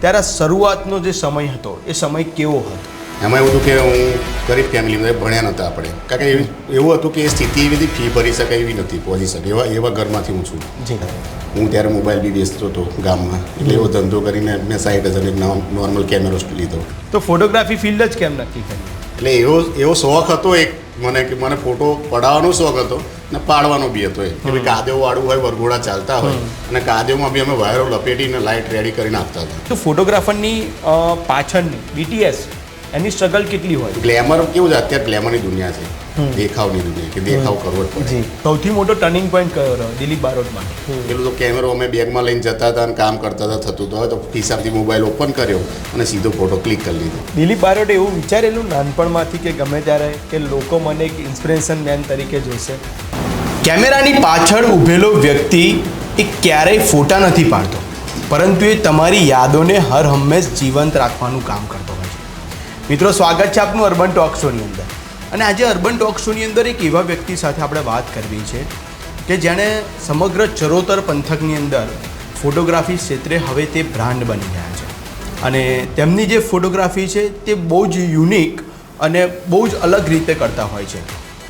ત્યારે શરૂઆતનો જે સમય હતો એ સમય કેવો હતો? એમાં એવું હતું કે હું ગરીબ ફેમિલીમાં ભણ્યા નહોતા આપણે, કારણ કે એવું હતું કે એ સ્થિતિ એવી હતી, ફી ભરી શકાય એવી નથી, પહોંચી શકે એવા ઘરમાંથી હું છું. જી. હું ત્યારે મોબાઈલ બી વેચતો હતો ગામમાં, એટલે એવો ધંધો કરીને મેં 60,000 એક નોર્મલ કેમેરો લીધો. તો ફોટોગ્રાફી ફિલ્ડ જ કેમ નક્કી કરી? એટલે એવો શોખ હતો એક મને ફોટો પડાવવાનો શોખ હતો ને પાડવાનો બી હતો. કે ભાઈ કાદેવ વાળું હોય, વરઘોડા ચાલતા હોય અને કાદેવમાં બી અમે વાયરો લપેટીને લાઇટ રેડી કરીને આપતા હતા. તો ફોટોગ્રાફરની પાછળની BTS એની સ્ટ્રગલ કેટલી હોય? ગ્લેમર કેવું છે, અત્યારે ગ્લેમરની દુનિયા છે, દેખાવની દુનિયા, કે દેખાવ કરવો જ પડે. સૌથી મોટો ટર્નિંગ પોઈન્ટ કયો રહ્યો દિલીપ બારોટ માટે? પેલું તો કેમેરો અમે બેગમાં લઈને જતા હતા અને કામ કરતા હતા, થતું તો હવે તો હિસાબથી મોબાઈલ ઓપન કર્યો અને સીધો ફોટો ક્લિક કરી લીધો. દિલીપ બારોટે એવું વિચારેલું નાનપણમાંથી કે ગમે ત્યારે કે લોકો મને એક ઇન્સ્પિરેશન મેન તરીકે જોશે? કેમેરાની પાછળ ઊભેલો વ્યક્તિ એ ક્યારેય ફોટા નથી પાડતો, પરંતુ એ તમારી યાદોને હર હંમેશ જીવંત રાખવાનું કામ કરતો હોય છે. મિત્રો, સ્વાગત છે આપનું અર્બન ટોક શોની અંદર. અને આજે અર્બન ટોક શોની અંદર એક એવા વ્યક્તિ સાથે આપણે વાત કરવી છે કે જેણે સમગ્ર ચરોતર પંથકની અંદર ફોટોગ્રાફી ક્ષેત્રે હવે તે બ્રાન્ડ બની ગયા છે. અને તેમની જે ફોટોગ્રાફી છે તે બહુ જ યુનિક અને બહુ જ અલગ રીતે કરતા હોય છે.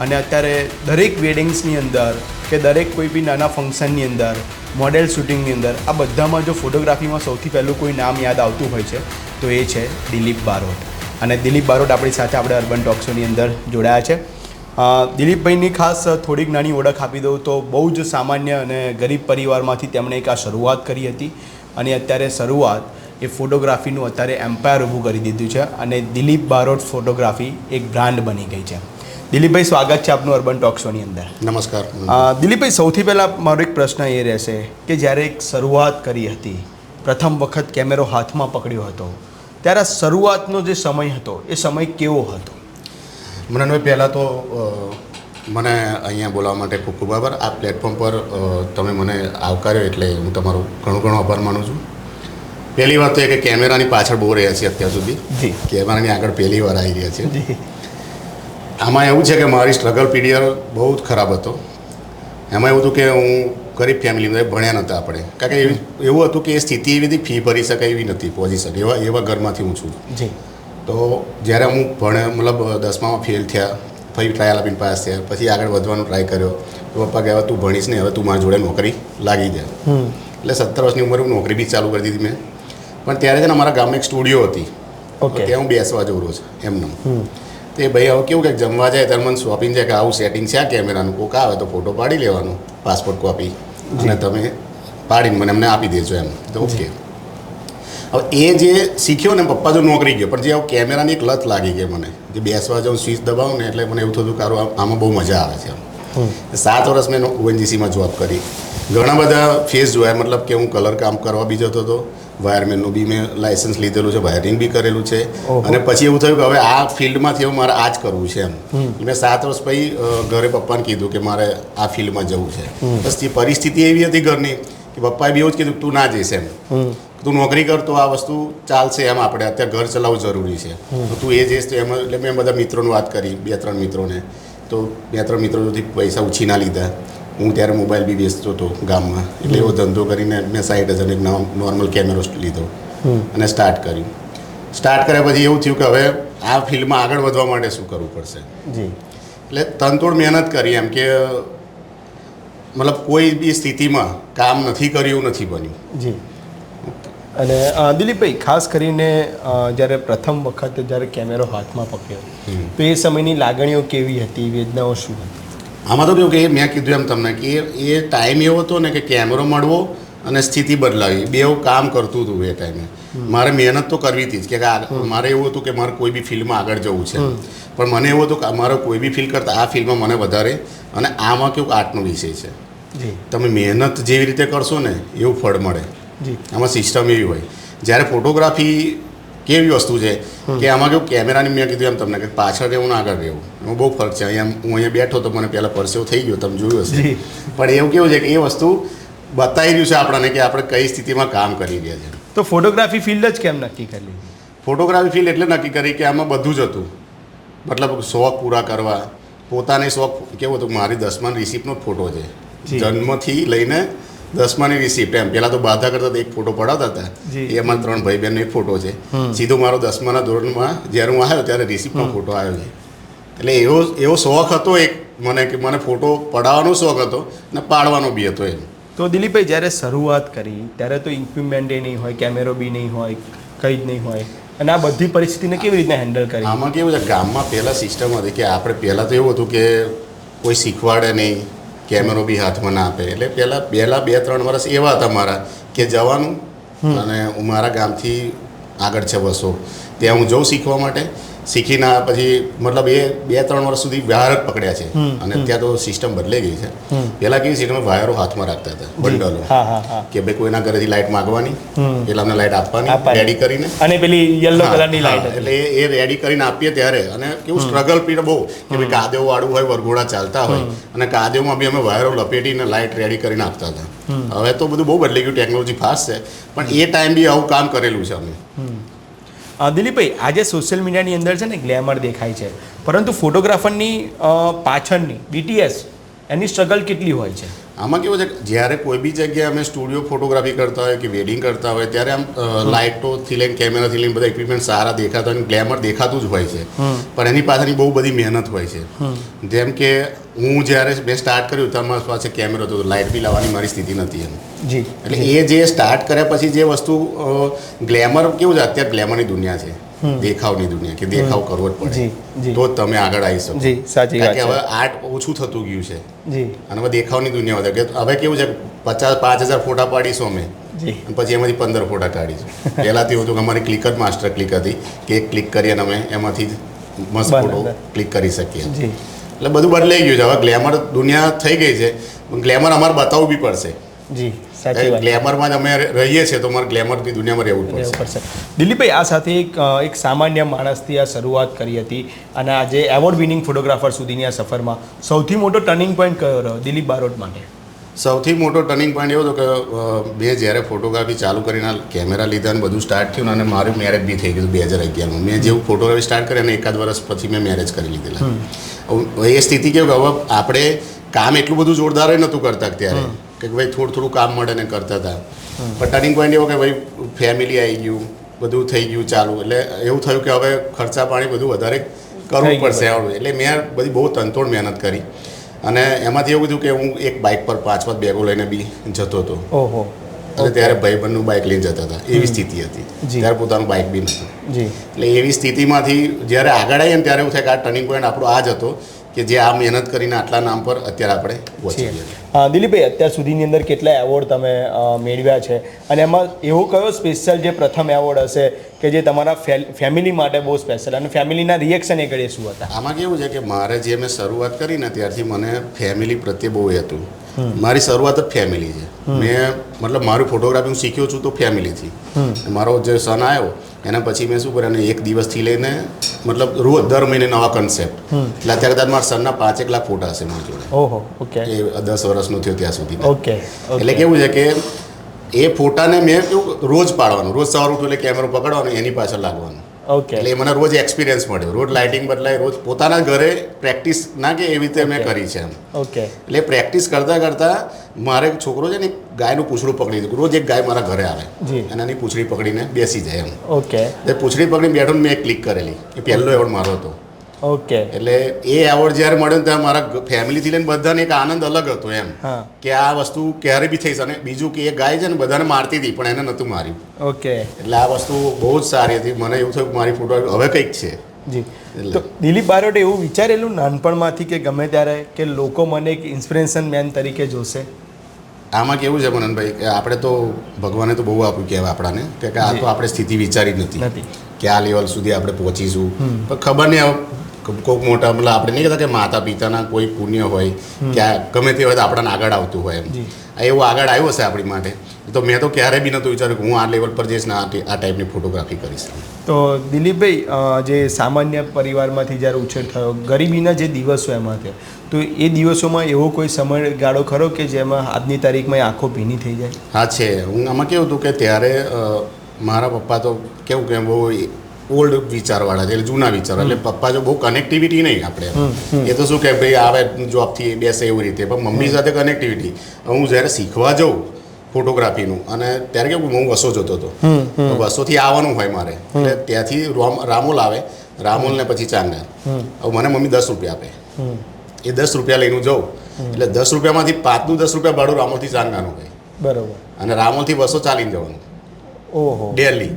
અને અત્યારે દરેક વેડિંગ્સની અંદર કે દરેક કોઈ બી નાના ફંક્શનની અંદર, મોડેલ શૂટિંગની અંદર, આ બધામાં જો ફોટોગ્રાફીમાં સૌથી પહેલું કોઈ નામ યાદ આવતું હોય છે તો એ છે દિલીપ બારોટ. અને દિલીપ બારોટ આપણી સાથે આપણે અર્બન ટોક શોની અંદર જોડાયા છે. દિલીપભાઈની ખાસ થોડીક નાની ઓળખ આપી દઉં તો બહુ જ સામાન્ય અને ગરીબ પરિવારમાંથી તેમણે એક આ શરૂઆત કરી હતી અને અત્યારે શરૂઆત એ ફોટોગ્રાફીનું અત્યારે એમ્પાયર ઊભું કરી દીધું છે અને દિલીપ બારોટ ફોટોગ્રાફી એક બ્રાન્ડ બની ગઈ છે. દિલીપભાઈ, સ્વાગત છે આપનું અર્બન ટોક શોની અંદર. નમસ્કાર. દિલીપભાઈ, સૌથી પહેલાં મારો એક પ્રશ્ન એ રહેશે કે જ્યારે એક શરૂઆત કરી હતી, પ્રથમ વખત કેમેરો હાથમાં પકડ્યો હતો, ત્યારે શરૂઆતનો જે સમય હતો એ સમય કેવો હતો? મને પહેલાં તો મને અહીંયા બોલાવવા માટે ખૂબ ખૂબ આભાર. આ પ્લેટફોર્મ પર તમે મને આવકાર્યો એટલે હું તમારો ઘણો આભાર માનું છું. પહેલી વાત તો એ કે કેમેરાની પાછળ બહુ રહ્યા છે અત્યાર સુધી. જી. કેમેરાની આગળ પહેલી વાર આવી રહ્યા છે. આમાં એવું છે કે મારી સ્ટ્રગલ પીરિયડ બહુ જ ખરાબ હતો. એમાં એવું હતું કે હું ગરીબ ફેમિલીમાં ભણ્યા નહોતા આપણે, કારણ કે એવું હતું કે એ સ્થિતિ એવી હતી, ફી ભરી શકાય એવી નથી, પહોંચી શકે એવા ઘરમાંથી હું છું. જી. તો જ્યારે હું મતલબ 10મામાં ફેલ થયા, પછી ટ્રાયલ આપીને પાસ થયા, પછી આગળ વધવાનો ટ્રાય કર્યો. તો પપ્પા કહેવા તું ભણીશ ને, હવે તું મારી જોડે નોકરી લાગી જાય. એટલે 17 વર્ષની ઉંમરે હું નોકરી બી ચાલુ કરી દીધી મેં. પણ ત્યારે છે ને અમારા ગામમાં એક સ્ટુડિયો હતી, ત્યાં હું બેસવા જઉં રોજ એમને. તે ભાઈ હવે કેવું કે જમવા જાય ત્યારે મને શોપિંગ છે કે આવું સેટિંગ છે આ કેમેરાનું, કોક આવે તો ફોટો પાડી લેવાનો, પાસપોર્ટ કોપી, અને તમે પાડીને મને એમને આપી દેજો એમ. તો ઓકે. હવે એ જે શીખ્યો ને, પપ્પા જો નોકરી ગયો, પણ જે કેમેરાની એક લત લાગી ગઈ મને, જે બેસવા જાઉં, સ્વિચ દબાવું ને એટલે મને એવું થતું કે આમાં બહુ મજા આવે છે. 7 વર્ષ મેં ONGCમાં જોબ કરી, ઘણા બધા ફેસ જોયા, મતલબ કે હું કલર કામ કરવા બી જતો હતો, વાયરમેનનું બી મેં લાઇસન્સ લીધેલું છે, વાયરિંગ બી કરેલું છે. અને પછી એવું થયું કે હવે આ ફિલ્ડમાંથી હવે મારે આ જ કરવું છે એમ. મેં 7 વર્ષ પછી ઘરે પપ્પાને કીધું કે મારે આ ફિલ્ડમાં જવું છે. બસ એ પરિસ્થિતિ એવી હતી ઘરની કે પપ્પાએ બી એવું જ કીધું તું ના જઈશ એમ, તું નોકરી કર તો આ વસ્તુ ચાલશે એમ, આપણે અત્યારે ઘર ચલાવવું જરૂરી છે, તો તું એ જઈશ તો એમાં. એટલે મેં બધા મિત્રોને વાત કરી, 2-3 મિત્રોને, તો 2-3 મિત્રોથી પૈસા ઉછીના લીધા. હું ત્યારે મોબાઈલ બી વેચતો હતો ગામમાં, એટલે એવો ધંધો કરીને મેં 60,000 એક નોર્મલ કેમેરો લીધો અને સ્ટાર્ટ કર્યું. સ્ટાર્ટ કર્યા પછી એવું થયું કે હવે આ ફિલ્ડમાં આગળ વધવા માટે શું કરવું પડશે. જી. એટલે તનતોડ મહેનત કરી એમ કે મતલબ કોઈ બી સ્થિતિમાં કામ નથી કર્યું એવું નથી બન્યું. જી. અને દિલીપભાઈ, ખાસ કરીને જ્યારે પ્રથમ વખત જ્યારે કેમેરો હાથમાં પકડ્યો તો એ સમયની લાગણીઓ કેવી હતી, વેદનાઓ શું હતી? આમાં તો કેવું કે મેં કીધું એમ તમને કે એ ટાઈમ એવો હતો ને કે કેમેરો મળવો અને સ્થિતિ બદલાવી, બેઉ કામ કરતું હતું એ ટાઈમે. મારે મહેનત તો કરવી હતી જ કે મારે એવું હતું કે મારે કોઈ બી ફિલ્ડમાં આગળ જવું છે, પણ મને એવું હતું કે મારે કોઈ બી ફિલ્ડ કરતાં આ ફિલ્ડમાં મને વધારે, અને આમાં કેવું આર્ટનો વિષય છે, તમે મહેનત જેવી રીતે કરશો ને એવું ફળ મળે. આમાં સિસ્ટમ એવી હોય. જ્યારે ફોટોગ્રાફી કેવી વસ્તુ છે કે આમાં કેવું કેમેરાની મેં કીધું એમ તમને કે પાછળ રહેવું ને આગળ રહેવું એમાં બહુ ફરક છે. અહીંયા હું અહીંયા બેઠો તો મને પહેલાં પરસેવો થઈ ગયો, તમે જોયું હશે. પણ એવું કેવું છે કે એ વસ્તુ બતાવી રહ્યું છે આપણને કે આપણે કઈ સ્થિતિમાં કામ કરી રહ્યા છે. તો ફોટોગ્રાફી ફિલ્ડ જ કેમ નક્કી કરી લીધી? ફોટોગ્રાફી ફિલ્ડ એટલે નક્કી કરી કે આમાં બધું જ હતું, મતલબ શોખ પૂરા કરવા, પોતાને શોખ કેવો હતો. મારી 10મા રિસિપ્ટનો જ ફોટો છે, જન્મથી લઈને 10માની રિસિપ્ટ એમ. પહેલાં તો બાધા કરતા એક ફોટો પડાવતા હતા, એ અમારા 3 ભાઈ બહેનનો એક ફોટો છે. સીધો મારો 10માના ધોરણમાં જ્યારે હું આવ્યો ત્યારે રિસિપ્ટનો ફોટો આવ્યો છે. એટલે એવો શોખ હતો એક મને કે મને ફોટો પડાવવાનો શોખ હતો ને પાડવાનો બી હતો એમ. તો દિલીપભાઈ જ્યારે શરૂઆત કરી ત્યારે તો ઇક્વિપમેન્ટ એ નહીં હોય, કેમેરો બી નહીં હોય, કંઈ જ નહીં હોય, અને આ બધી પરિસ્થિતિને કેવી રીતના હેન્ડલ કરી? આમાં કેવું છે, ગામમાં પહેલાં સિસ્ટમ હતી કે આપણે પહેલાં તો એવું હતું કે કોઈ શીખવાડે નહીં, કેમેરો બી હાથમાં ના આપે. એટલે પહેલાં 2-3 વર્ષ એવા હતા મારા કે જવાનું અને હું મારા ગામથી આગળ છે બસો, ત્યાં હું જઉં શીખવા માટે. શીખીને પછી મતલબ એ 2-3 વર્ષ સુધી વાયર જ પકડ્યા છે. અને ત્યાં તો સિસ્ટમ બદલાઈ ગઈ છે. પહેલાં કેવી સિસ્ટમ વાયરો હાથમાં રાખતા હતા, બંડલો, કે ભાઈ કોઈના ઘરેથી લાઇટ માગવાની, એટલે અમને લાઇટ આપવાની રેડી કરીને, અને પેલી યલો કલરની લાઇટ, એટલે એ રેડી કરીને આપીએ ત્યારે. અને કેવું સ્ટ્રગલ પીરિયડ બહુ કે ભાઈ કાદેવ વાળું હોય, વરઘોડા ચાલતા હોય, અને કાદેવમાં બી અમે વાયરો લપેટીને લાઇટ રેડી કરીને આપતા હતા. હવે તો બધું બહુ બદલાઈ ગયું, ટેકનોલોજી ફાસ્ટ છે, પણ એ ટાઈમ બી આવું કામ કરેલું છે અમે. દિલીપભાઈ, આજે સોશિયલ મીડિયાની અંદર છે ને ગ્લેમર દેખાય છે, પરંતુ ફોટોગ્રાફરની પાછળની BTS એની સ્ટ્રગલ કેટલી હોય છે? આમાં કેવું છે, જ્યારે કોઈ બી જગ્યાએ અમે સ્ટુડિયો ફોટોગ્રાફી કરતા હોય કે વેડિંગ કરતા હોય ત્યારે આમ લાઇટોથી લઈને કેમેરાથી લઈને બધા ઇક્વિપમેન્ટ સારા દેખાતા હોય, ગ્લેમર દેખાતું જ હોય છે. પણ એની પાછળની બહુ બધી મહેનત હોય છે. જેમ કે હું જ્યારે મેં સ્ટાર્ટ કર્યું તો અમારી પાસે કેમેરો હતો, લાઇટ બી લાવવાની મારી સ્થિતિ નથી એમ. જી. એટલે એ જે સ્ટાર્ટ કર્યા પછી જે વસ્તુ ગ્લેમર કેવું છે, અત્યારે ગ્લેમરની દુનિયા છે, દેખાવની દુનિયા, કે દેખાવ કરવો જ પડે તો જ તમે આગળ આવી શકો. જી, સાચી વાત છે. હવે આર્ટ ઓછું થતું ગયું છે. જી. અને હવે દેખાવની દુનિયા વધારે કે હવે કેવું છે, 50,000 ફોટા પાડીશું અમે, અને પછી એમાંથી 15 ફોટા કાઢીશું. પહેલાંથી એવું હતું કે અમારી ક્લિક જ માસ્ટર ક્લિક હતી, કે એક ક્લિક કરીએ અને અમે એમાંથી મસ્ત ફોટો ક્લિક કરી શકીએ. એટલે બધું બદલાઈ ગયું છે. હવે ગ્લેમર દુનિયા થઈ ગઈ છે, ગ્લેમર અમારે બતાવવું બી પડશે. જી, સાચી વાત. ગ્લેમરમાં જ અમે રહીએ છીએ તો અમારે ગ્લેમરની દુનિયામાં રહેવું પડશે. દિલીપભાઈ, આ સાથે એક સામાન્ય માણસથી આ શરૂઆત કરી હતી, અને આજે એવોર્ડ વિનિંગ ફોટોગ્રાફર સુધીની આ સફરમાં સૌથી મોટો ટર્નિંગ પોઈન્ટ કયો રહ્યો દિલીપ બારોટ માટે? સૌથી મોટો ટર્નિંગ પોઈન્ટ એવો હતો કે મેં જ્યારે ફોટોગ્રાફી ચાલુ કરીને કેમેરા લીધા અને બધું સ્ટાર્ટ થયું, અને મારું મેરેજ બી થઈ ગયું 2011માં. મેં જેવું ફોટોગ્રાફી સ્ટાર્ટ કરી અને 1 વર્ષ પછી મેં મેરેજ કરી લીધેલા. એ સ્થિતિ કેવું કે હવે આપણે કામ એટલું બધું જોરદાર નહોતું કરતા ત્યારે, કે ભાઈ થોડું કામ મળે ને કરતા હતા. પણ ટર્નિંગ પોઈન્ટ એવો કે ભાઈ ફેમિલી આવી ગયું, બધું થઈ ગયું ચાલુ. એટલે એવું થયું કે હવે ખર્ચા પાણી બધું વધારે કરવું પડશે. એટલે મેં બધી બહુ તનતોડ મહેનત કરી, અને એમાંથી એવું બધું કે હું એક બાઇક પર 5-5 બેગો લઈને બી જતો હતો. ઓહો. અને ત્યારે ભાઈબંધનું બાઇક લઈને જતા હતા, એવી સ્થિતિ હતી. ત્યારે પોતાનું બાઇક બી નહોતું. એટલે એવી સ્થિતિમાંથી જ્યારે આગળ આવીએ ને ત્યારે એવું થાય કે આ ટર્નિંગ પોઈન્ટ આપણો આ જ હતો, કે જે આ મહેનત કરીને આટલા નામ પર અત્યારે આપણે પહોંચી ગયા. દિલીપભાઈ, અત્યાર સુધીની અંદર કેટલા એવોર્ડ તમે મેળવ્યા છે, અને એમાં એવો કયો સ્પેશિયલ જે પ્રથમ એવોર્ડ હશે કે જે તમારા ફેમિલી માટે બહુ સ્પેશિયલ, અને ફેમિલીના રિએક્શન એ ઘડીએ શું હતા? આમાં કેવું છે કે મારે જે મેં શરૂઆત કરી ને ત્યારથી મને ફેમિલી પ્રત્યે બહુ હતું. મારી શરૂઆત જ ફેમિલી છે. મેં મતલબ મારું ફોટોગ્રાફી હું શીખ્યો છું તો ફેમિલીથી. મારો જે સન આવ્યો એના પછી મેં શું કર્યું, એક દિવસથી લઈને મતલબ રોજ દર મહિને નવા કન્સેપ્ટ. એટલે અત્યારે કદાચ મારા સનના 5-1 લાખ ફોટા હશે મારી જોડે. ઓહો, ઓકે. એ 10 વર્ષનો થયો ત્યાં સુધી. ઓકે. એટલે કેવું છે કે એ ફોટાને મેં કેવું રોજ પાડવાનું, રોજ સવાર ઉઠું એટલે કેમેરો પકડવાનો, એની પાછળ લાગવાનું. ઓકે. એટલે મને રોજ એક્સપિરિયન્સ મળ્યો, રોજ લાઇટિંગ બદલાય, રોજ પોતાના ઘરે પ્રેક્ટિસ ના કે એવી રીતે મેં કરી છે એમ. ઓકે. એટલે પ્રેક્ટિસ કરતાં મારે એક છોકરો છે ને ગાયનું પૂંછડું પકડી દીધું. રોજ એક ગાય મારા ઘરે આવે, એનાની પૂંછડી પકડીને બેસી જાય એમ. ઓકે. એટલે પૂંછડી પકડીને બેઠો મેં ક્લિક કરેલી, એ પહેલો એવોર્ડ મારો હતો. ઓકે. એટલે એ એવોર્ડ જ્યારે મળ્યો ને ત્યારે મારા ફેમિલીથી લઈને બધાને એક આનંદ અલગ હતો એમ, કે આ વસ્તુ ક્યારે બી થઈ શકે. અને બીજું કે એ ગાય છે ને બધાને મારતી હતી પણ એને નહોતું માર્યું. ઓકે. એટલે આ વસ્તુ બહુ જ સારી હતી. મને એવું થયું કે મારી ફોટો હવે કંઈક છે. જી. તો દિલીપ બારોટે એવું વિચારેલું નાનપણમાંથી કે ગમે ત્યારે કે લોકો મને એક ઇન્સ્પિરેશન મેન તરીકે જોશે? આમાં કેવું છે મનનભાઈ કે આપણે તો ભગવાને તો બહુ આપ્યું કહેવાય આપણાને, કે આ તો આપણે સ્થિતિ વિચારી જ નથી કે આ લેવલ સુધી આપણે પહોંચીશું. પણ ખબર નહીં કોઈક મોટા મતલબ આપણે નહીં કહેતા કે માતા પિતાના કોઈ પુણ્ય હોય કે ગમે તે હોય તો આપણને આગળ આવતું હોય એમ. એવું આગળ આવ્યું હશે આપણી માટે. તો મેં તો ક્યારેય બી નહોતું વિચાર્યું કે હું આ લેવલ પર જઈશ ને આ ટાઈપની ફોટોગ્રાફી કરીશ. તો દિલીપભાઈ, જે સામાન્ય પરિવારમાંથી જ્યારે ઉછેર થયો, ગરીબીના જે દિવસો એમાં થયો, તો એ દિવસોમાં એવો કોઈ સમયગાળો ખરો કે જેમાં આજની તારીખમાં આંખો ભીની થઈ જાય? હા છે. હું આમાં કેવું હતું કે ત્યારે મારા પપ્પા તો કેવું કે બહુ ઓલ્ડ વિચારવાળા છે, એટલે જૂના વિચાર. એટલે પપ્પા જો બહુ કનેક્ટિવિટી નહીં આપણે, એ તો શું કે ભાઈ આવે જોબથી બેસે એવી રીતે, પણ મમ્મી સાથે કનેક્ટિવિટી. હું જ્યારે શીખવા જાઉં ફોટોગ્રાફીનું. અને ત્યારે કેવું હું વસો જોતો હતો, તો વસોથી આવવાનું હોય મારે, એટલે ત્યાંથી રામોલ આવે, રામોલ ને પછી ચાંગા. હવે મને મમ્મી 10 રૂપિયા આપે, એ 10 રૂપિયા લઈને હું જાઉં, એટલે 10 રૂપિયામાંથી 5નું 10 રૂપિયા ભાડું રામોલથી ચાંગાનું હોય, બરોબર, અને રામોલથી વસો ચાલીને જવાનું. ઓહો, ડેલી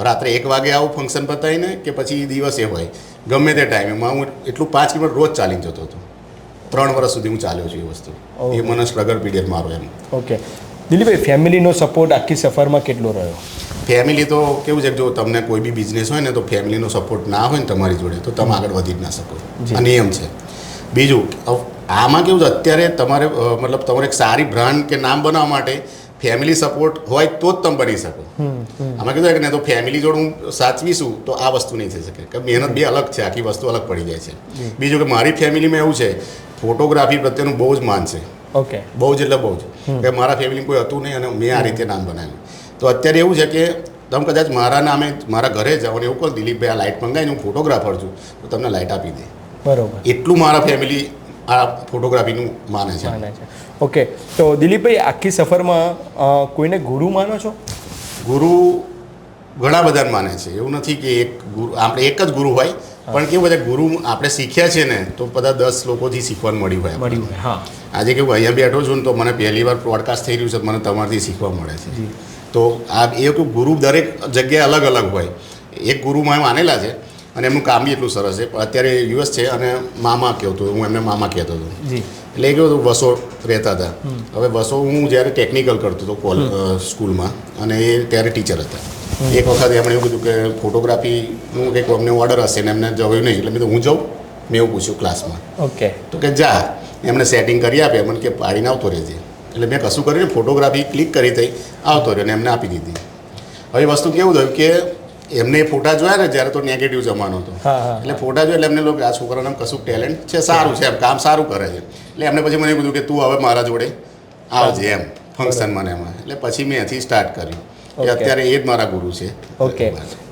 રાત્રે 1 વાગે આવું ફંક્શન પતાવીને, કે પછી દિવસે હોય ગમે તે ટાઈમે હું એટલું 5 કિલોમીટર રોજ ચાલીને જતો હતો. 3 વર્ષ સુધી હું ચાલ્યો છું એ વસ્તુ. એ મને સ્ટ્રગલ પીરિયડ મારો એમ. ઓકે દિલીપભાઈ, ફેમિલીનો સપોર્ટ આખી સફરમાં કેટલો રહ્યો? ફેમિલી તો કેવું છે કે જો તમને કોઈ બી બિઝનેસ હોય ને તો ફેમિલીનો સપોર્ટ ના હોય ને તમારી જોડે તો તમે આગળ વધી જ ના શકો. આ નિયમ છે. બીજું આમાં કેવું છે, અત્યારે તમારે મતલબ તમારે એક સારી બ્રાન્ડ કે નામ બનાવવા માટે ફેમિલી સપોર્ટ હોય તો જ તમે બની શકો. આમાં કીધું કે નહીં તો ફેમિલી જોડે હું સાચવીશું તો આ વસ્તુ નહીં થઈ શકે, કે મહેનત બે અલગ છે, આખી વસ્તુ અલગ પડી જાય છે. બીજું કે મારી ફેમિલીમાં એવું છે, ફોટોગ્રાફી પ્રત્યેનું બહુ જ માન છે. ઓકે, બહુ જ એટલે બહુ જ, કે મારા ફેમિલીમાં કોઈ હતું નહીં અને મેં આ રીતે નામ બનાવ્યું. તો અત્યારે એવું છે કે તમે કદાચ મારા નામે મારા ઘરે જાઓ ને એવું કહો દિલીપભાઈ આ લાઇટ મંગાવીને હું ફોટોગ્રાફર છું, તો તમને લાઇટ આપી દે. બરોબર, એટલું મારા ફેમિલી આ ફોટોગ્રાફીનું માને છે. ઓકે, તો દિલીપભાઈ આખી સફરમાં કોઈને ગુરુ માનો છો? ગુરુ ઘણા બધાને માને છે, એવું નથી કે એક ગુરુ, આપણે એક જ ગુરુ હોય, પણ કેવું બધા ગુરુ આપણે શીખ્યા છે ને તો બધા 10 લોકોથી શીખવાનું મળ્યું હોય. હા, આજે કેવું અહીંયા બેઠો છું ને તો મને પહેલી વાર પ્રોડકાસ્ટ થઈ રહ્યું છે, મને તમારાથી શીખવા મળે છે. તો આ એ ગુરુ દરેક જગ્યાએ અલગ અલગ હોય. એક ગુરુમાં માનેલા છે અને એમનું કામ બી એટલું સરસ છે. પણ અત્યારે યુએસ છે અને મામા કહેતો, હું એમને મામા કહેતો હતો. એટલે એ કેવું હતું, વસો રહેતા હતા. હવે વસો હું જ્યારે ટેકનિકલ કરતો હતો સ્કૂલમાં, અને એ ત્યારે ટીચર હતા. એક વખત એમણે એવું કીધું કે ફોટોગ્રાફીનું કંઈક અમને ઓર્ડર હશે ને એમને જવાયું નહીં, એટલે મેં તો હું જાઉં, મેં એવું પૂછ્યું ક્લાસમાં. ઓકે, તો કે જા, એમણે સેટિંગ કરી આપે, મને કે પાડીને આવતો રહેજે. એટલે મેં કશું કરીને ફોટોગ્રાફી ક્લિક કરી થઈ, આવતો રહ્યો ને એમને આપી દીધી. હવે વસ્તુ કેવું થયું કે એમને ફોટા જોયા ને જ્યારે તો નેગેટિવ જમાનો હતો, એટલે ફોટા જોયા એટલે એમને લોકો આ છોકરાને કશું ટેલેન્ટ છે, સારું છે, એમ કામ સારું કરે છે. એટલે એમને પછી મને એવું કીધું કે તું હવે મારા જોડે આવજે એમ ફંક્શનમાં એમાં. એટલે પછી મેં એથી સ્ટાર્ટ કર્યું. અત્યારે એ જ મારા ગુરુ છે. ઓકે,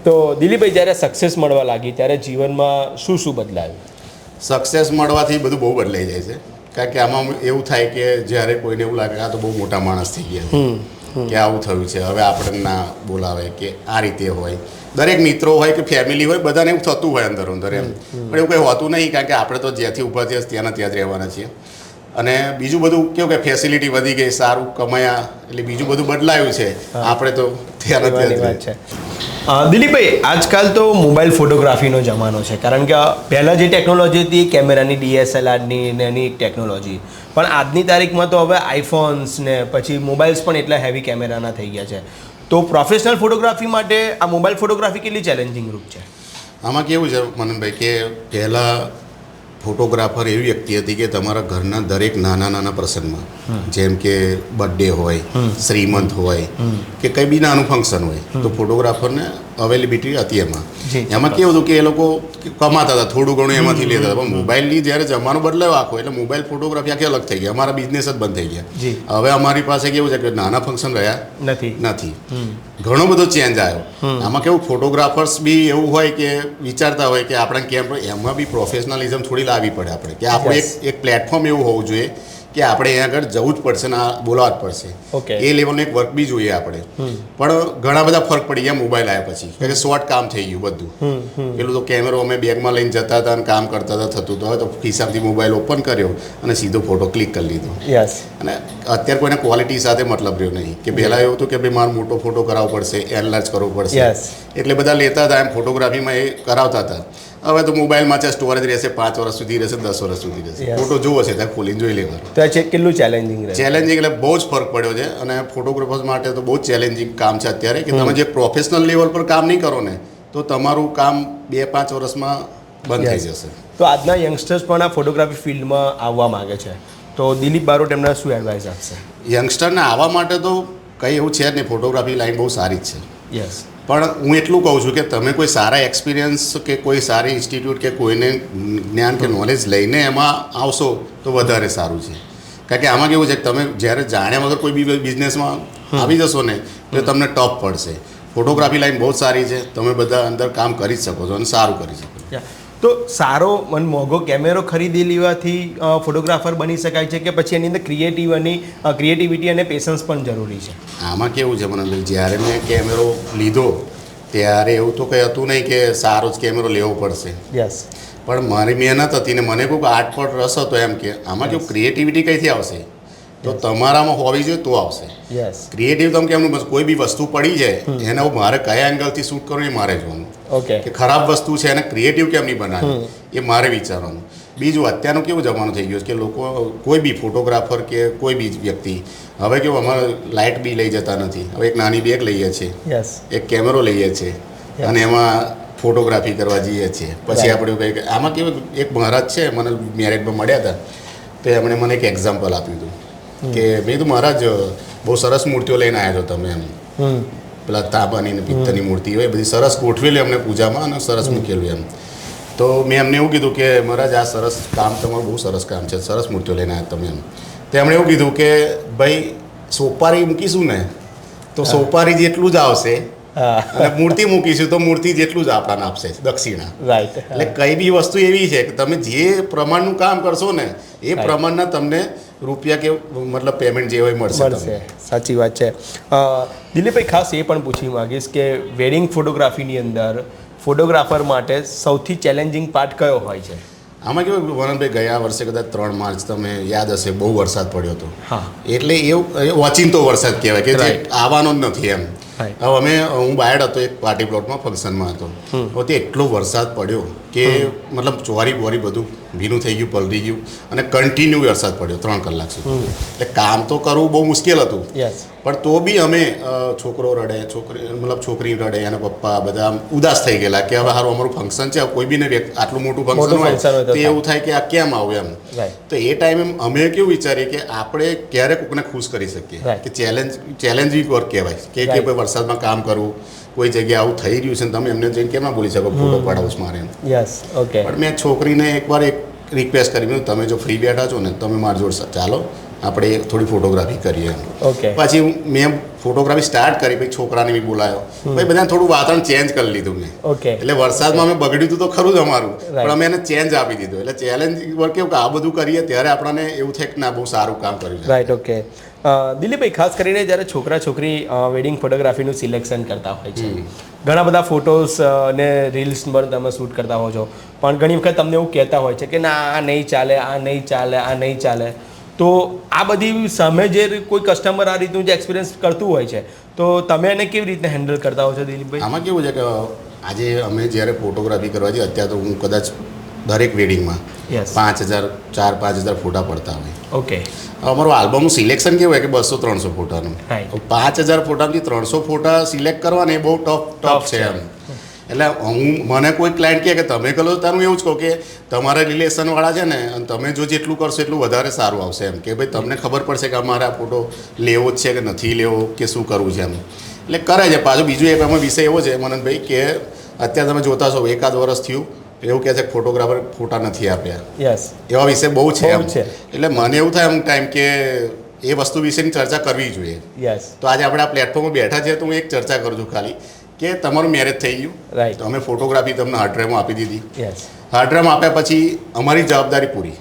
તો દિલીપભાઈ જ્યારે સક્સેસ મળવા લાગી ત્યારે જીવનમાં શું શું બદલાયું? સક્સેસ મળવાથી બધું બહુ બદલાઈ જાય છે. કારણ કે આમાં એવું થાય કે જ્યારે કોઈને એવું લાગે આ તો બહુ મોટા માણસ થઈ ગયા છે, કે આવું થયું છે, હવે આપણે ના બોલાવે, કે આ રીતે હોય. દરેક મિત્રો હોય કે ફેમિલી હોય, બધાને એવું થતું હોય અંદર અંદર એમ. પણ એવું કંઈ હોતું નહીં, કારણ કે આપણે તો જ્યાંથી ઊભા થયા ત્યાંના ત્યાં જ રહેવાના છીએ. અને બીજું બધું કેવું કે ફેસિલિટી વધી ગઈ, સારું કમાયા, એટલે બીજું બધું બદલાયું છે. આપણે તો ત્યાંના ત્યાં જ છે. દિલીપભાઈ, આજકાલ તો મોબાઈલ ફોટોગ્રાફીનો જમાનો છે, કારણ કે પહેલાં જે ટેકનોલોજી હતી કેમેરાની, DSLRની ને એની ટેકનોલોજી, પણ આજની તારીખમાં તો હવે આઈફોન્સ ને પછી મોબાઈલ્સ પણ એટલા હેવી કેમેરાના થઈ ગયા છે. તો પ્રોફેશનલ ફોટોગ્રાફી માટે આ મોબાઈલ ફોટોગ્રાફી કેટલી ચેલેન્જિંગ રૂપ છે? આમાં કેવું છે મનનભાઈ કે પહેલાં ફોટોગ્રાફર એવી વ્યક્તિ હતી કે તમારા ઘરના દરેક નાના નાના પ્રસંગમાં, જેમ કે બર્થડે હોય, શ્રીમંત હોય, કે કંઈ બી નાનું ફંક્શન હોય, તો ફોટોગ્રાફરને અવેલેબિલિટી હતી એમાં. એમાં કેવું હતું કે એ લોકો કમાતા હતા, થોડું ઘણું એમાંથી લેતા હતા. પણ મોબાઈલની જ્યારે જમાનો બદલાયો આખો, એટલે મોબાઈલ ફોટોગ્રાફી આખી અલગ થઈ ગઈ. અમારા બિઝનેસ જ બંધ થઈ ગયા. હવે અમારી પાસે કેવું છે કે નાના ફંક્શન રહ્યા નથી, ઘણો બધો ચેન્જ આવ્યો. આમાં કેવું ફોટોગ્રાફર્સ બી એવું હોય કે વિચારતા હોય કે આપણે કેમ, એમાં બી પ્રોફેશનલિઝમ થોડી લાવવી પડે આપણે, કે આપણે એક પ્લેટફોર્મ એવું હોવું જોઈએ કે આપણે અહીંયા આગળ જવું જ પડશે ને બોલાવવા જ પડશે. એ લેવલનું એક વર્ક બી જોઈએ આપણે. પણ ઘણા બધા ફરક પડી ગયા મોબાઈલ આવ્યા પછી, કે શોર્ટ કામ થઈ ગયું બધું. પેલું તો કેમેરો અમે બેગમાં લઈને જતા હતા અને કામ કરતા હતા, થતું તો હવે તો ખિસ્સામાંથી મોબાઈલ ઓપન કર્યો અને સીધો ફોટો ક્લિક કરી લીધો. અને અત્યારે કોઈને ક્વોલિટી સાથે મતલબ રહ્યો નહીં. કે પહેલાં એવું હતું કે ભાઈ મારો મોટો ફોટો કરાવવો પડશે, એનલાર્જ કરવો પડશે, એટલે બધા લેતા હતા એમ ફોટોગ્રાફીમાં એ કરાવતા હતા. હવે તો મોબાઈલમાં છે, સ્ટોરેજ રહેશે 5 વર્ષ સુધી રહેશે, 10 વર્ષ સુધી રહેશે. ફોટો જોવો છે ત્યાં ખોલીને જોઈ લેવાનો. તો આ ચેક કેટલું ચેલેન્જિંગ રહે? ચેલેન્જિંગ એટલે બહુ જ ફરક પડ્યો છે. અને ફોટોગ્રાફર્સ માટે તો બહુ જ ચેલેન્જિંગ કામ છે અત્યારે, કે તમે જે પ્રોફેશનલ લેવલ પર કામ નહીં કરો ને તો તમારું કામ 2-5 વર્ષમાં બંધ થઈ જશે. તો આજના યંગસ્ટર્સ પણ આ ફોટોગ્રાફી ફિલ્ડમાં આવવા માગે છે, તો દિલીપ બારોટ એમને શું એડવાઇસ આપશે? યંગસ્ટરને આવવા માટે તો કંઈ એવું છે જ નહીં, ફોટોગ્રાફી લાઈન બહુ સારી જ છે. યસ, પણ હું એટલું કહું છું કે તમે કોઈ સારા એક્સપિરિયન્સ કે કોઈ સારી ઇન્સ્ટિટ્યૂટ કે કોઈને જ્ઞાન કે નોલેજ લઈને એમાં આવશો તો વધારે સારું છે. કારણ કે આમાં કેવું છે કે તમે જ્યારે જાણ્યા વગર કોઈ બી બિઝનેસમાં આવી જશો ને તો તમને ટફ પડશે. ફોટોગ્રાફી લાઈન બહુ સારી છે, તમે બધા અંદર કામ કરી જ શકો છો અને સારું કરી શકો. તો સારો અને મોંઘો કેમેરો ખરીદી લેવાથી ફોટોગ્રાફર બની શકાય છે કે પછી એની અંદર ક્રિએટિવિટી અને પેશન્સ પણ જરૂરી છે? આમાં કેવું છે મને જ્યારે મેં કેમેરો લીધો ત્યારે એવું તો કંઈ હતું નહીં કે સારો જ કેમેરો લેવો પડશે. યસ. પણ મારી મહેનત હતી ને મને કોઈક આર્ટ પર રસ હતો એમ કે આમાં કેવું ક્રિએટિવિટી કઈથી આવશે, તો તમારામાં હોવી જોઈએ તો આવશે. યસ. ક્રિએટિવ તમે કેમનું બસ કોઈ બી વસ્તુ પડી જાય એને મારે કયા એંગલથી શૂટ કરવું એ મારે જોવાનું. ઓકે. કે ખરાબ વસ્તુ છે એને ક્રિએટિવ કેમ નહીં બનાવી એ મારે વિચારવાનું. બીજું અત્યારનું કેવું જમાનું થઈ ગયું છે કે લોકો કોઈ બી ફોટોગ્રાફર કે કોઈ બી વ્યક્તિ હવે કેવું અમારે લાઇટ બી લઈ જતા નથી. હવે એક નાની બેગ લઈએ છીએ, યસ, એક કેમેરો લઈએ છીએ અને એમાં ફોટોગ્રાફી કરવા જઈએ છીએ. પછી આપણે કંઈક આમાં કેવું એક મહારાજ છે મને મેરેજમાં મળ્યા હતા તો એમણે મને એક એક્ઝામ્પલ આપ્યું હતું કે મેં કીધું મહારાજ બહુ સરસ મૂર્તિઓ લઈને આવ્યા છો તમે એમ, પેલા તાંબાની ને પિત્તળની મૂર્તિ હોય બધી સરસ ગોઠવેલી અમને પૂજામાં અને સરસ મૂકેલું એમ. તો મેં એમને એવું કીધું કે મહારાજ આ સરસ કામ તમારું બહુ સરસ કામ છે, સરસ મૂર્તિઓ લઈને આવ્યા તમે એમ. તો એમણે એવું કીધું કે ભાઈ સોપારી મૂકીશું ને તો સોપારી જેટલું જ આવશે અને મૂર્તિ મૂકીશું તો મૂર્તિ જેટલું જ આપણને આપશે દક્ષિણા. રાઈટ. એટલે કઈ બી વસ્તુ એવી છે કે તમે જે પ્રમાણનું કામ કરશો ને એ પ્રમાણના તમને રૂપિયા કે મતલબ પેમેન્ટ જે હોય મળશે. સાચી વાત છે. દિલીપભાઈ ખાસ એ પણ પૂછી માગીશ કે વેડિંગ ફોટોગ્રાફીની અંદર ફોટોગ્રાફર માટે સૌથી ચેલેન્જિંગ પાર્ટ કયો હોય છે? આમાં કેવું વનનભાઈ ગયા વર્ષે કદાચ 3 માર્ચ તમે યાદ હશે બહુ વરસાદ પડ્યો હતો. હા. એટલે એવું ઓચિંતો વરસાદ કહેવાય કે જે આવવાનો જ નથી એમ. હવે હું બહાર હતો એક પાર્ટી પ્લોટમાં ફંક્શનમાં હતો, તો તે એટલો વરસાદ પડ્યો કે મતલબ ચોરી બોરી બધું ભીનું થઈ ગયું, પલળી ગયું અને કન્ટિન્યુ વરસાદ પડ્યો 3 કલાક સુધી. એટલે કામ તો કરવું બહુ મુશ્કેલ હતું. પણ તો બી અમે છોકરો રડે, છોકરી રડે, એના પપ્પા બધા ઉદાસ થઈ ગયેલા કે હવે સારું અમારું ફંક્શન છે, કોઈ બી ને આટલું મોટું ફંક્શન હોય તો એવું થાય કે આ કેમ આવું એમ. તો એ ટાઈમે અમે કેવું વિચારીએ કે આપણે ક્યારે કોઈને ખુશ કરી શકીએ કે ચેલેન્જિંગ વર્ક કહેવાય કે ભાઈ વરસાદમાં કામ કરવું, કોઈ જગ્યાએ આવું થઈ રહ્યું છે ને તમે એમને જઈને કેમ ના બોલી શકો ફોટો પડાવું મારે એમ. પણ મેં છોકરીને એકવાર એક રિક્વેસ્ટ કરી તમે જો ફ્રી બેઠા છો ને તમે મારી જોડે ચાલો આપણે થોડી ફોટોગ્રાફી કરીએ એમ. પછી મેં ફોટોગ્રાફી સ્ટાર્ટ કરી, પછી છોકરાને બી બોલાયો, પછી બધાને થોડું વાતાવરણ ચેન્જ કરી લીધું મેં. એટલે વરસાદમાં અમે બગડ્યું હતું તો ખરું જ અમારું, પણ અમે એને ચેન્જ આપી દીધું. એટલે ચેલેન્જ વર્ક કેવું કે આ બધું કરીએ ત્યારે આપણને એવું થાય કે ના બહુ સારું કામ કર્યું છે. રાઈટ. ઓકે. દિલીપભાઈ ખાસ કરીને જ્યારે છોકરા છોકરી વેડિંગ ફોટોગ્રાફીનું સિલેક્શન કરતા હોય છે, ઘણા બધા ફોટોસ ને રીલ્સ પણ તમે શૂટ કરતા હો છો, પણ ઘણી વખત તમને એવું કહેતા હોય છે કે ના આ નહીં ચાલે, આ નહીં ચાલે, આ નહીં ચાલે. તો આ બધી સામે જે કોઈ કસ્ટમર આ રીતનું જે એક્સપિરિયન્સ કરતું હોય છે તો તમે એને કેવી રીતે હેન્ડલ કરતા હો છો દિલીપભાઈ? આમાં કેવું છે કે આજે અમે જ્યારે ફોટોગ્રાફી કરવા જઈએ અત્યારે તો હું કદાચ દરેક વેડિંગમાં 4,000 ફોટા પડતા હોય. ઓકે. અમારું આલ્બમનું સિલેક્શન કેવું હોય કે 200-300 ફોટાનું. 5,000 ફોટામાંથી 300 ફોટા સિલેક્ટ કરવા ને એ બહુ ટફ છે એમ. એટલે મને કોઈ ક્લાયન્ટ કહે કે તમે કરો તારું એવું જ કહો કે તમારા રિલેશનવાળા છે ને અને તમે જો જેટલું કરશો એટલું વધારે સારું આવશે એમ કે ભાઈ તમને ખબર પડશે કે અમારે આ ફોટો લેવો જ છે કે નથી લેવો કે શું કરવું છે એમ. એટલે કરે છે. પાછું બીજું એક એમાં વિષય એવો છે મનનભાઈ કે અત્યારે તમે જોતા છો 1 વર્ષ થયું એવું કહે છે કે ફોટોગ્રાફર ફોટા નથી આપ્યા. એવા વિષય બહુ છે એમ. એટલે મને એવું થાય અમુક ટાઈમ કે એ વસ્તુ વિશેની ચર્ચા કરવી જોઈએ. તો આજે આપણે આ પ્લેટફોર્મ પર બેઠા છીએ તો હું એક ચર્ચા કરું છું ખાલી કે તમારું મેરેજ થઈ ગયું, તો અમે ફોટોગ્રાફી તમને હાર્ડ ડ્રાઈવમાં આપી દીધી. હાર્ડ ડ્રાઈવમાં આપ્યા પછી અમારી જવાબદારી પૂરી.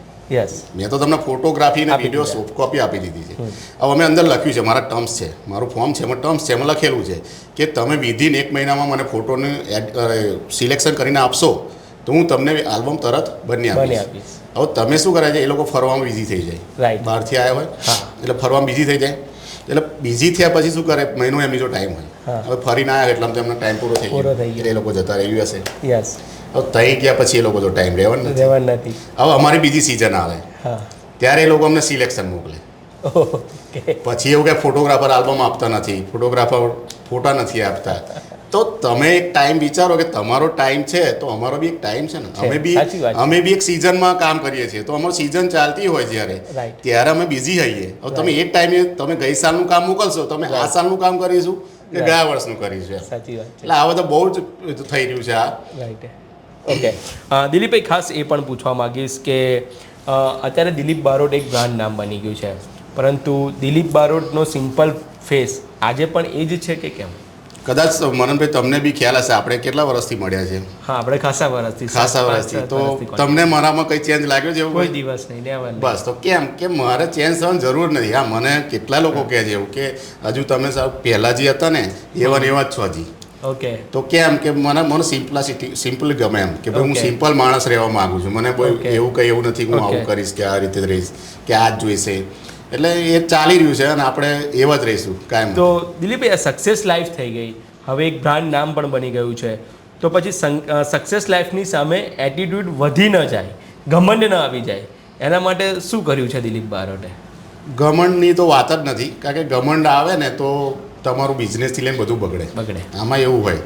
મેં તો તમને ફોટોગ્રાફી અને વિડીયો સોફ્ટ કોપી આપી દીધી છે. હવે અમે અંદર લખ્યું છે, મારા ટર્મ્સ છે, મારું ફોર્મ છે, એમાં ટર્મ્સ છે, એમાં લખેલું છે કે તમે વિધિન 1 મહિનામાં મને ફોટોને સિલેક્શન કરીને આપશો તો હું તમને આલ્બમ તરત બની આપીશ. હવે તમે શું કરે છે એ લોકો ફરવામાં બિઝી થઈ જાય, બહારથી આવ્યા હોય એટલે ફરવામાં બિઝી થઈ જાય. એટલે બિઝી થયા પછી શું કરે મહિનો એમની જો ટાઈમ હોય, હવે ફરીને આવ્યા એટલે તેમનો ટાઈમ પૂરો થઈ ગયો એટલે એ લોકો જતા રહી હશે. હવે ત્યાં ગયા પછી એ લોકો જો ટાઈમ રહેવાનો નથી. હવે અમારી બીજી સિઝન આવે ત્યારે એ લોકો અમને સિલેક્શન મોકલે. પછી એવું કે ફોટોગ્રાફર આલ્બમ આપતા નથી, ફોટોગ્રાફર ફોટા નથી આપતા. તો તમે એક ટાઈમ વિચારો કે તમારો ટાઈમ છે તો અમારો બી એક ટાઈમ છે ને. અમે બી એક સિઝનમાં કામ કરીએ છીએ તો અમારી સિઝન ચાલતી હોય ત્યારે અમે બિઝી હોઈએ. હવે તમે એક ટાઈમે તમે ગઈ સાલનું કામ મોકલશો, તમે આ સાલનું કામ કરીશું કે ગયા વર્ષનું કરીશું. એટલે આ બધા બહુ જ થઈ રહ્યું છે આ. ઓકે. દિલીપભાઈ ખાસ એ પણ પૂછવા માગીશ કે અત્યારે દિલીપ બારોટ એક બ્રાન્ડ નામ બની ગયું છે, પરંતુ દિલીપ બારોટનો સિમ્પલ ફેસ આજે પણ એ જ છે કે કેમ? કદાચ મનનભાઈ તમને બી ખ્યાલ હશે આપણે કેટલા વર્ષથી મળ્યા છે? હા, આપણે ખાસા વર્ષથી તો તમને મારામાં કઈ ચેન્જ લાગ્યો છે એવું? કોઈ દિવસ નહીં, never. બસ તો કેમ કે મારે ચેન્જ થવાની જરૂર નથી. હા, મને કેટલા લોકો કહે છે એવું કે હજુ તમે પહેલાં જે હતા ને એવા ને એવા જ છો હજી. ઓકે. તો કેમ કે મને સિમ્પલ ગમે એમ કે ભાઈ હું સિમ્પલ માણસ રહેવા માંગુ છું. મને કોઈ એવું કંઈ એવું નથી કે હું આવું કરીશ કે આ રીતે રહીશ કે આ જ જોઈશે. એટલે એ ચાલી રહ્યું છે અને આપણે એવા જ રહીશું કાયમ. તો દિલીપભાઈ, સક્સેસ લાઈફ થઈ ગઈ, હવે એક બ્રાન્ડ નામ પણ બની ગયું છે, તો પછી સક્સેસ લાઈફની સામે એટીટ્યૂડ વધી ન જાય, ઘમંડ ન આવી જાય, એના માટે શું કર્યું છે દિલીપ બારોટે? ઘમંડની તો વાત જ નથી, કારણ કે ઘમંડ આવે ને તો તમારું બિઝનેસથી લઈને બધું બગડે. આમાં એવું હોય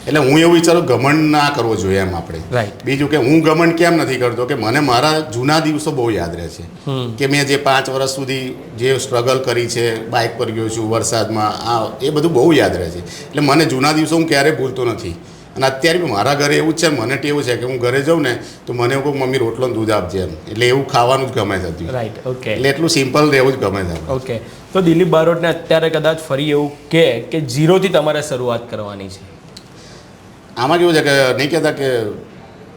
એટલે હું એવું વિચારું ઘમંડ ના કરવો જોઈએ એમ આપણે. રાઈટ. બીજું કે હું ઘમંડ કેમ નથી કરતો કે મને મારા જૂના દિવસો બહુ યાદ રહે છે કે મેં જે 5 વર્ષ સુધી જે સ્ટ્રગલ કરી છે, બાઇક પર ગયો છું વરસાદમાં, એ બધું બહુ યાદ રહે છે. એટલે મને જૂના દિવસો હું ક્યારેય ભૂલતો નથી. અને અત્યારે બી મારા ઘરે એવું જ છે, મને ટેવું છે કે હું ઘરે જાઉં ને તો મને એવું કહું મમ્મી રોટલો દૂધ આપજે એમ. એટલે એવું ખાવાનું જ ગમે છે. રાઈટ. ઓકે. એટલે એટલું સિમ્પલ રહેવું જ ગમે છે. ઓકે. તો દિલીપ બારોટને અત્યારે કદાચ ફરી એવું કે ઝીરોથી તમારે શરૂઆત કરવાની છે, આમાં કેવું છે કે નહીં કહેતા કે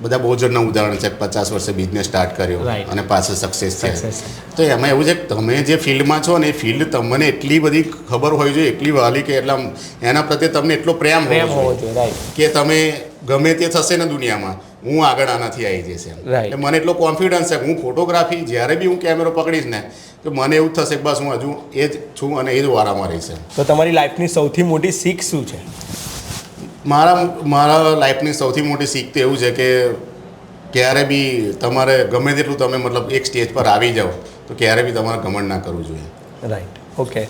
બધા બહુ જણના ઉદાહરણ છે 50 વર્ષે બિઝનેસ સ્ટાર્ટ કર્યો અને પાછળ સક્સેસ થયા. તો એમાં એવું છે કે તમે જે ફિલ્ડમાં છો ને એ ફિલ્ડ તમને એટલી બધી ખબર હોવી જોઈએ, એટલી વહાલી કે એટલા એના પ્રત્યે તમને એટલો પ્રેમ હોવો જોઈએ કે તમે ગમે તે થશે ને દુનિયામાં હું આગળ આનાથી આવી જશે. એટલે મને એટલો કોન્ફિડન્સ છે કે હું ફોટોગ્રાફી જ્યારે બી હું કેમેરો પકડીશ ને તો મને એવું થશે કે બસ હું હજુ એ જ છું અને એ જ વારામાં રહીશ. તો તમારી લાઈફની સૌથી મોટી શીખ શું છે? મારા લાઈફની સૌથી મોટી શીખ તો એવું છે કે ક્યારે બી તમારે ગમે તેટલું તમે મતલબ એક સ્ટેજ પર આવી જાઓ તો ક્યારે બી તમારે ઘમંડ ના કરવું જોઈએ. રાઈટ. ઓકે.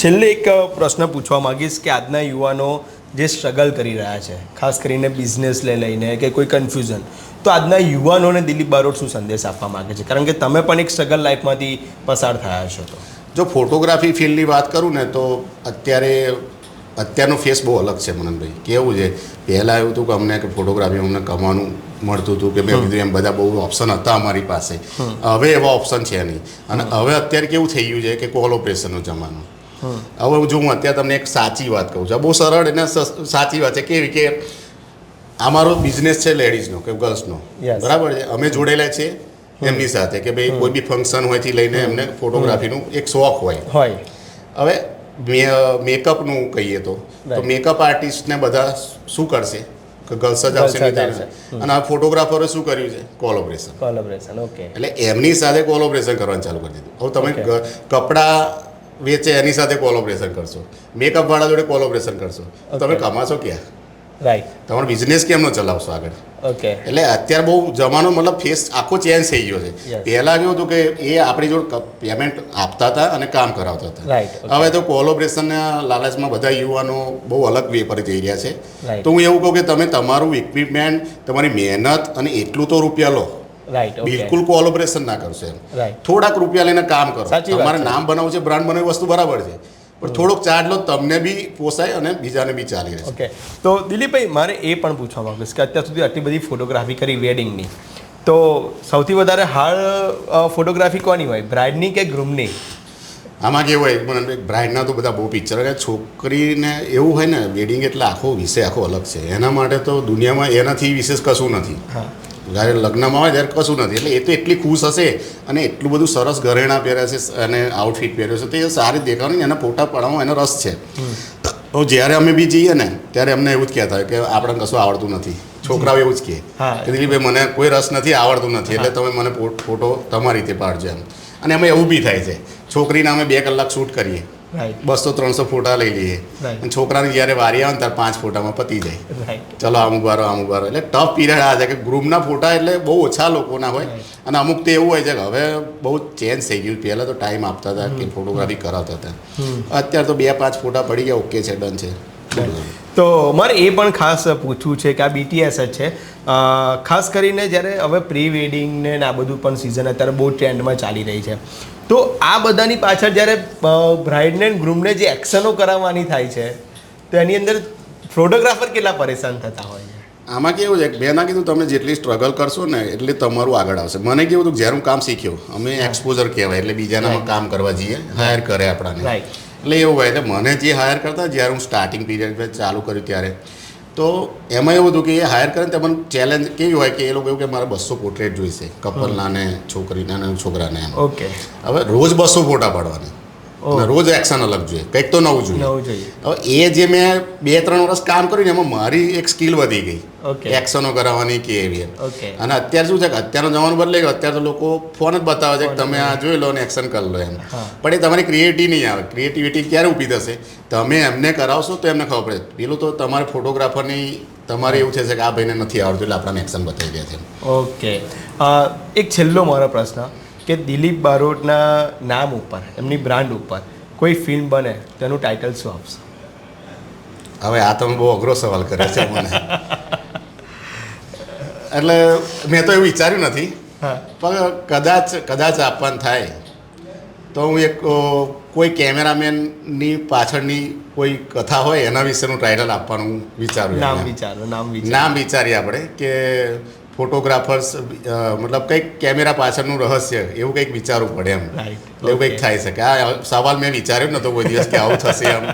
છેલ્લે એક પ્રશ્ન પૂછવા માગીશ કે આજના યુવાનો જે સ્ટ્રગલ કરી રહ્યા છે, ખાસ કરીને બિઝનેસ લઈને કે કોઈ કન્ફ્યુઝન, તો આજના યુવાનોને દિલીપ બારોટ શું સંદેશ આપવા માગે છે? કારણ કે તમે પણ એક સ્ટ્રગલ લાઈફમાંથી પસાર થયા છો. તો જો ફોટોગ્રાફી ફિલ્ડની વાત કરું ને તો અત્યારનો ફેસ બહુ અલગ છે મનનભાઈ. કેવું છે, પહેલાં એવું હતું કે અમને કે ફોટોગ્રાફી અમને કમાવાનું મળતું હતું કે મેં કીધું એમ બધા બહુ ઓપ્શન હતા અમારી પાસે. હવે એવા ઓપ્શન છે નહીં. અને હવે અત્યારે કેવું થઈ ગયું છે કે કોલોબ્રેશનનો જમાનો. હવે જો હું અત્યારે તમને એક સાચી વાત કહું છું, બહુ સરળ અને સાચી વાત છે. કેવી કે અમારો બિઝનેસ છે લેડીઝનો કે ગર્લ્સનો, બરાબર છે. અમે જોડેલા છીએ એમની સાથે કે ભાઈ કોઈ બી ફંક્શન હોયથી લઈને એમને ફોટોગ્રાફીનું એક શોખ હોય. હવે મેકઅપનું કહીએ તો મેકઅપ આર્ટિસ્ટને બધા શું કરશે કે ગર્લ્સ જ આવશે અને આ ફોટોગ્રાફરે શું કર્યું છે? કોલોબ્રેશન. ઓકે. એટલે એમની સાથે કોલોબ્રેશન કરવાનું ચાલુ કરી દીધું. હવે તમે કપડાં વેચે એની સાથે કોલોબ્રેશન કરશો, મેકઅપ વાળા જોડે કોલોબ્રેશન કરશો, તમે કમાશો ક્યાં? રાઈટ. તમારો બિઝનેસ કેમનો ચલાવશો આગળ? ઓકે. એટલે અત્યારે બહુ જમાનો મતલબ ફેસ આખો ચેન્જ થઈ ગયો છે. પહેલાં કેવું હતું કે એ આપણી જોડે પેમેન્ટ આપતા હતા અને કામ કરાવતા હતા. હવે તો કોલોબ્રેશનના લાલચમાં બધા યુવાનો બહુ અલગ વે પર જઈ રહ્યા છે. તો હું એવું કહું કે તમે તમારું ઇક્વિપમેન્ટ, તમારી મહેનત અને એટલું તો રૂપિયા લો. બિલકુલ કોલોબ્રેશન ના કરશો એમ. થોડાક રૂપિયા લઈને કામ કરો. તમારે નામ બનાવવું છે, બ્રાન્ડ બનાવવી, વસ્તુ બરાબર છે, પણ થોડોક ચાર્જ લો, તમને બી પોસાય અને બીજાને બી ચાલી રહે. ઓકે. તો દિલીપભાઈ, મારે એ પણ પૂછવા માંગુ છું કે અત્યાર સુધી આટલી બધી ફોટોગ્રાફી કરી વેડિંગની, તો સૌથી વધારે હાર્ડ ફોટોગ્રાફી કોની હોય, બ્રાઇડની કે ગ્રૂમની? આમાં કેવું હોય, મને બ્રાઇડના તો બધા બહુ પિક્ચર, છોકરીને એવું હોય ને વેડિંગ એટલે આખો વિષય આખો અલગ છે. એના માટે તો દુનિયામાં એનાથી વિશેષ કશું નથી. જ્યારે લગ્નમાં હોય ત્યારે કશું નથી. એટલે એ તો એટલી ખુશ હશે અને એટલું બધું સરસ ઘરેણાં પહેર્યા છે અને આઉટફિટ પહેર્યો છે, તો એ સારી દેખાવાની, એના ફોટા પાડવામાં એનો રસ છે. તો જ્યારે અમે બી જઈએ ને ત્યારે અમને એવું જ કહેતા કે આપણને કશું આવડતું નથી. છોકરાઓ એવું જ કહે દિલીપભાઈ મને કોઈ રસ નથી, આવડતું નથી, એટલે તમે મને ફોટો તમારી રીતે પાડજો એમ. અને એમાં એવું બી થાય છે, છોકરીને અમે 2 કલાક શૂટ કરીએ, 200-300 ફોટા લઈ લઈએ, અને છોકરાની જ્યારે વારી આવે ને ત્યારે 5 ફોટામાં પતી જાય. ચલો આમ ઉભારો. એટલે ટફ પીરિયડ આ છે કે ગ્રુપના ફોટા એટલે બહુ ઓછા લોકોના હોય. અને અમુક તો એવું હોય છે કે હવે બહુ ચેન્જ થઈ ગયું. પહેલાં તો ટાઈમ આપતા હતા કે ફોટોગ્રાફી કરાવતા હતા. અત્યારે તો 2-5 ફોટા પડી ગયા, ઓકે છે, ડન છે. તો મારે એ પણ ખાસ પૂછવું છે કે આ BTS જ છે, ખાસ કરીને જ્યારે હવે પ્રી વેડિંગ ને આ બધું પણ સિઝન અત્યારે બહુ ટ્રેન્ડમાં ચાલી રહી છે, તો આ બધાની પાછળ જ્યારે બ્રાઇડને ગ્રૂમને જે એક્શનો કરાવવાની થાય છે તો એની અંદર ફોટોગ્રાફર કેટલા પરેશાન થતા હોય છે? આમાં કેવું છે, મેં ના કીધું તમે જેટલી સ્ટ્રગલ કરશો ને એટલે તમારું આગળ આવશે. મને કેવું હતું જ્યારે હું કામ શીખ્યો, અમે એક્સપોઝર કહેવાય એટલે બીજાનામાં કામ કરવા જઈએ, હાયર કરે આપણાને. એટલે એવું હોય એટલે મને જે હાયર કરતા જ્યારે હું સ્ટાર્ટિંગ પીરિયડ ચાલુ કર્યું ત્યારે તો એમાં એવું હતું કે એ હાયર કરે ને તે મને ચેલેન્જ કેવી હોય કે એ લોકો એવું કે મારે 200 પોર્ટ્રેટ જોઈશે કપલના ને છોકરીના ને છોકરાને એમ. ઓકે. હવે રોજ 200 ફોટા પાડવાના અને રોજ એક્શન અલગ જોઈએ, કંઈક તો નવું જોઈએ. હવે એ જે મેં 2-3 વર્ષ કામ કર્યું ને એમાં મારી એક સ્કિલ વધી ગઈ એક્શનો કરાવવાની કે એવી. અને અત્યારે શું છે કે અત્યારનો જમાનો બદલાઈ ગયો. અત્યારે તો લોકો ફોન જ બતાવે છે કે તમે આ જોઈ લો અને એક્શન કરી લો એમ. પણ એ તમારી ક્રિએટિવિટી નહીં આવે. ક્રિએટિવિટી ક્યારે ઊભી થશે? તમે એમને કરાવશો તો એમને ખબર પડે. પેલું તો તમારે ફોટોગ્રાફરની તમારે એવું છે કે આ ભાઈને નથી આવડતું એટલે આપણને એક્શન બતાવી દે છે. ઓકે. એક છેલ્લો મારો પ્રશ્ન કે દિલીપ બારોટના નામ ઉપર, એમની બ્રાન્ડ ઉપર કોઈ ફિલ્મ બને તેનું ટાઇટલ શું આપશે? હવે આ તમે બહુ અઘરો સવાલ કર્યો છે મને. એટલે મેં તો એવું વિચાર્યું નથી, પણ કદાચ આપવાનું થાય તો હું એક કોઈ કેમેરામેનની પાછળની કોઈ કથા હોય એના વિશેનું ટાઇટલ આપવાનું વિચારું. નામ વિચારીએ આપણે કે ફોટોગ્રાફર્સ મતલબ કંઈક કેમેરા પાછળનું રહસ્ય એવું કંઈક વિચારવું પડે એમ. એવું કંઈક થાય છે કે આ સવાલ મેં વિચાર્યો નહોતો કોઈ દિવસ કે આવું થશે એમ.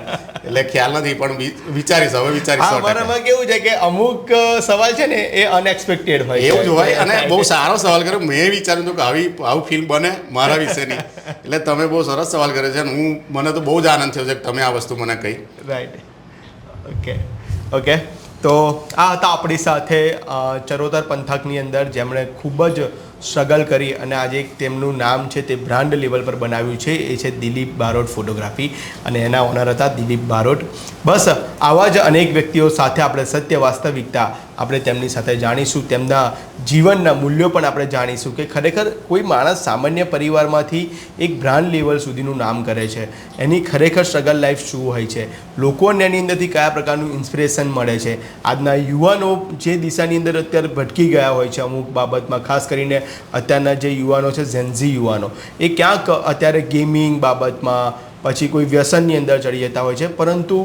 એટલે ખ્યાલ નથી પણ વિચારીશ. હવે વિચારીશ. મારામાં કેવું છે કે અમુક સવાલ છે ને એ અનએક્સપેક્ટેડ હોય, એવું જ હોય. અને બહુ સારો સવાલ કર્યો. મેં વિચાર્યું હતું કે આવું ફિલ્મ બને મારા વિશેની. એટલે તમે બહુ સરસ સવાલ કર્યો છે અને મને તો બહુ જ આનંદ થયો છે કે તમે આ વસ્તુ મને કહી. રાઈટ. ઓકે. તો આ હતા આપણી સાથે ચરોતર પંથકની અંદર જેમણે ખૂબ જ સ્ટ્રગલ કરી અને આજે તેમનું નામ છે તે બ્રાન્ડ લેવલ પર બનાવ્યું છે. એ છે દિલીપ બારોટ ફોટોગ્રાફી અને એના ઓનર હતા દિલીપ બારોટ. બસ આવા જ અનેક વ્યક્તિઓ સાથે આપણે સત્ય વાસ્તવિકતા આપણે તેમની સાથે જાણીશું, તેમના જીવનના મૂલ્યો પણ આપણે જાણીશું કે ખરેખર કોઈ માણસ સામાન્ય પરિવારમાંથી એક બ્રાન્ડ લેવલ સુધીનું નામ કરે છે, એની ખરેખર સ્ટ્રગલ લાઈફ શું હોય છે, લોકોને એની અંદરથી કયા પ્રકારનું ઇન્સ્પિરેશન મળે છે. આજના યુવાનો જે દિશાની અંદર અત્યારે ભટકી ગયા હોય છે અમુક બાબતમાં, ખાસ કરીને અત્યારના જે યુવાનો છે ઝેનઝી યુવાનો, એ ક્યાંક અત્યારે ગેમિંગ બાબતમાં પછી કોઈ વ્યસનની અંદર ચડી જતા હોય છે. પરંતુ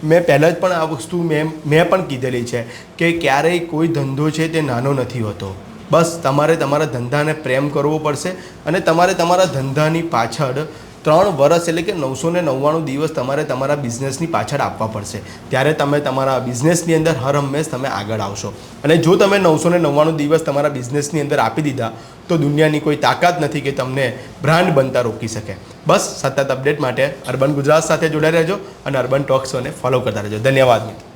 મેં પહેલાં જ પણ આ વસ્તુ મેં પણ કીધેલી છે કે ક્યારેય કોઈ ધંધો છે તે નાનો નથી હોતો. બસ તમારે તમારા ધંધાને પ્રેમ કરવો પડશે અને તમારે તમારા ધંધાની પાછળ 3 વર્ષ એટલે કે 999 દિવસ તમારે તમારા બિઝનેસની પાછળ આપવા પડશે. ત્યારે તમે તમારા બિઝનેસની અંદર હર હંમેશ તમે આગળ આવશો. અને જો તમે 999 દિવસ તમારા બિઝનેસની અંદર આપી દીધા તો દુનિયાની કોઈ તાકાત નથી કે તમને બ્રાન્ડ બનતા રોકી શકે. બસ સતત અપડેટ માટે અર્બન ગુજરાત સાથે જોડાઈ રહેજો અને અર્બન ટોક શોને ફોલો કરતા રહેજો. ધન્યવાદ મિત્રો.